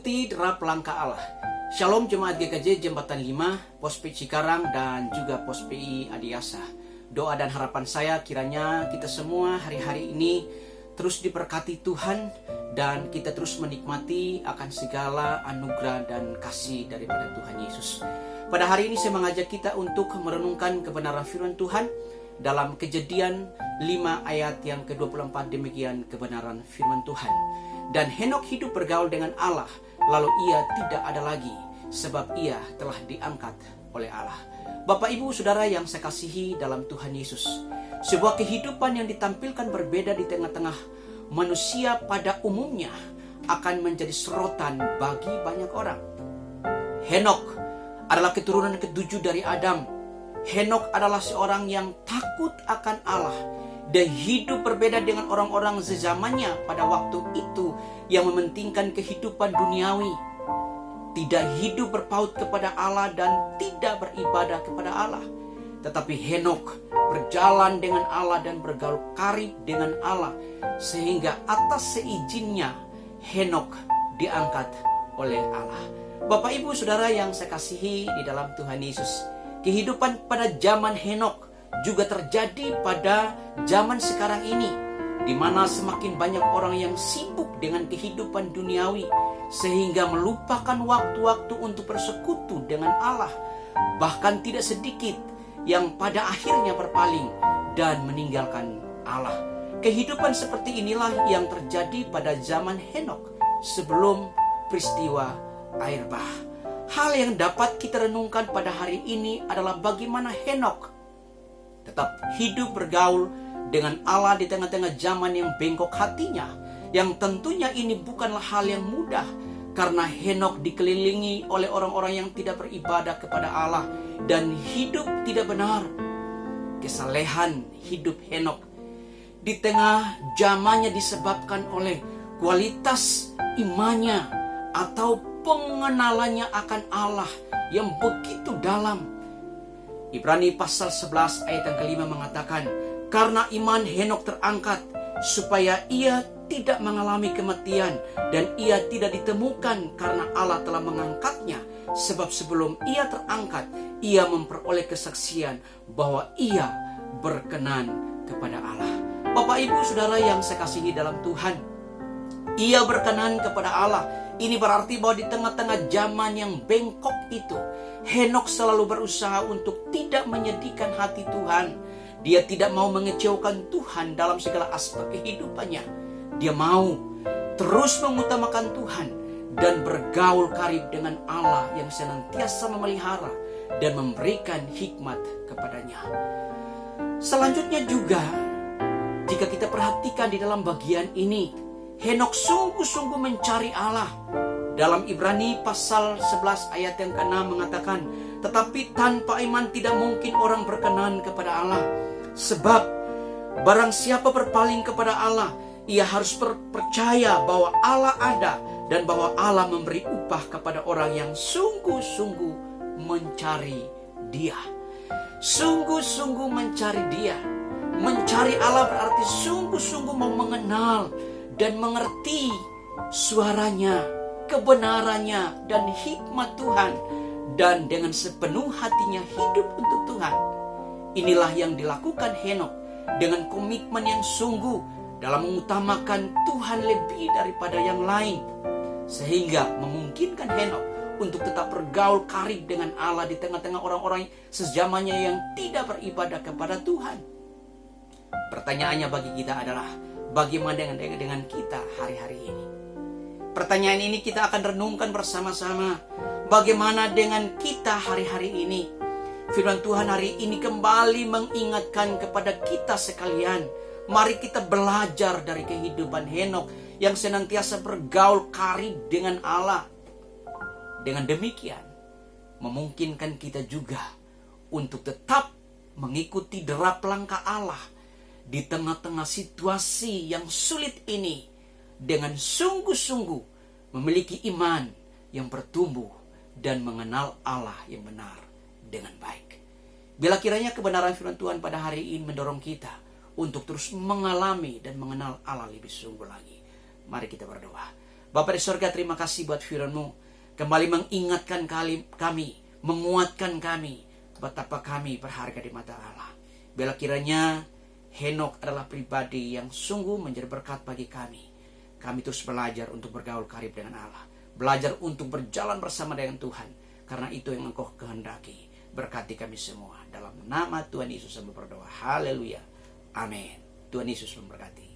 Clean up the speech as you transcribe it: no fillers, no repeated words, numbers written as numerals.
Ikuti derap langkah Allah. Shalom Jemaat GKJ Jembatan 5, Pos P Cikarang dan juga Pos PI Adiasa. Doa dan harapan saya kiranya kita semua hari-hari ini terus diberkati Tuhan dan kita terus menikmati akan segala anugerah dan kasih daripada Tuhan Yesus. Pada hari ini saya mengajak kita untuk merenungkan kebenaran firman Tuhan dalam Kejadian 5 ayat yang ke-24. Demikian kebenaran firman Tuhan. Dan Henok hidup bergaul dengan Allah, lalu ia tidak ada lagi, sebab ia telah diangkat oleh Allah. Bapak Ibu Saudara yang saya kasihi dalam Tuhan Yesus, sebuah kehidupan yang ditampilkan berbeda di tengah-tengah manusia pada umumnya akan menjadi sorotan bagi banyak orang. Henok adalah keturunan ke-7 dari Adam. Henok adalah seorang yang takut akan Allah dan hidup berbeda dengan orang-orang sezamannya pada waktu itu yang mementingkan kehidupan duniawi, tidak hidup berpaut kepada Allah dan tidak beribadah kepada Allah. Tetapi Henok berjalan dengan Allah dan bergaul karib dengan Allah, sehingga atas seizinnya Henok diangkat oleh Allah. Bapak Ibu Saudara yang saya kasihi di dalam Tuhan Yesus, kehidupan pada zaman Henok juga terjadi pada zaman sekarang ini, di mana semakin banyak orang yang sibuk dengan kehidupan duniawi sehingga melupakan waktu-waktu untuk bersekutu dengan Allah. Bahkan tidak sedikit yang pada akhirnya berpaling dan meninggalkan Allah. Kehidupan seperti inilah yang terjadi pada zaman Henok sebelum peristiwa air bah. Hal yang dapat kita renungkan pada hari ini adalah bagaimana Henok tetap hidup bergaul dengan Allah di tengah-tengah zaman yang bengkok hatinya, yang tentunya ini bukanlah hal yang mudah karena Henok dikelilingi oleh orang-orang yang tidak beribadah kepada Allah dan hidup tidak benar. Kesalehan hidup Henok di tengah zamannya disebabkan oleh kualitas imannya atau pengenalannya akan Allah yang begitu dalam. Ibrani pasal 11 ayat yang kelima mengatakan, karena iman Henok terangkat supaya ia tidak mengalami kematian dan ia tidak ditemukan karena Allah telah mengangkatnya. Sebab sebelum ia terangkat, ia memperoleh kesaksian bahwa ia berkenan kepada Allah. Bapak Ibu Saudara yang saya kasihi dalam Tuhan, ia berkenan kepada Allah. Ini berarti bahwa di tengah-tengah zaman yang bengkok itu, Henok selalu berusaha untuk tidak menyedihkan hati Tuhan. Dia tidak mau mengecewakan Tuhan dalam segala aspek kehidupannya. Dia mau terus mengutamakan Tuhan dan bergaul karib dengan Allah yang senantiasa memelihara dan memberikan hikmat kepadanya. Selanjutnya juga, jika kita perhatikan di dalam bagian ini, Henok sungguh-sungguh mencari Allah. Dalam Ibrani pasal 11 ayat yang ke-6 mengatakan, tetapi tanpa iman tidak mungkin orang berkenan kepada Allah. Sebab barang siapa berpaling kepada Allah, ia harus percaya bahwa Allah ada dan bahwa Allah memberi upah kepada orang yang sungguh-sungguh mencari Dia. Sungguh-sungguh mencari Dia. Mencari Allah berarti sungguh-sungguh mau mengenal dan mengerti suaranya, kebenarannya, dan hikmat Tuhan, dan dengan sepenuh hatinya hidup untuk Tuhan. Inilah yang dilakukan Henok dengan komitmen yang sungguh dalam mengutamakan Tuhan lebih daripada yang lain, sehingga memungkinkan Henok untuk tetap bergaul karib dengan Allah di tengah-tengah orang-orang sezamannya yang tidak beribadah kepada Tuhan. Pertanyaannya bagi kita adalah, bagaimana dengan kita hari-hari ini? Pertanyaan ini kita akan renungkan bersama-sama. Bagaimana dengan kita hari-hari ini? Firman Tuhan hari ini kembali mengingatkan kepada kita sekalian. Mari kita belajar dari kehidupan Henok yang senantiasa bergaul karib dengan Allah. Dengan demikian, memungkinkan kita juga untuk tetap mengikuti derap langkah Allah di tengah-tengah situasi yang sulit ini, dengan sungguh-sungguh memiliki iman yang bertumbuh dan mengenal Allah yang benar dengan baik. Bila kiranya kebenaran firman Tuhan pada hari ini mendorong kita untuk terus mengalami dan mengenal Allah lebih sungguh lagi, mari kita berdoa. Bapa di sorga, terima kasih buat firman-Mu. Kembali mengingatkan kami, menguatkan kami, betapa kami berharga di mata Allah. Bila kiranya Henokh adalah pribadi yang sungguh menjadi berkat bagi kami. Kami terus belajar untuk bergaul karib dengan Allah. Belajar untuk berjalan bersama dengan Tuhan. Karena itu yang Engkau kehendaki. Berkati kami semua. Dalam nama Tuhan Yesus kami berdoa. Haleluya. Amin. Tuhan Yesus memberkati.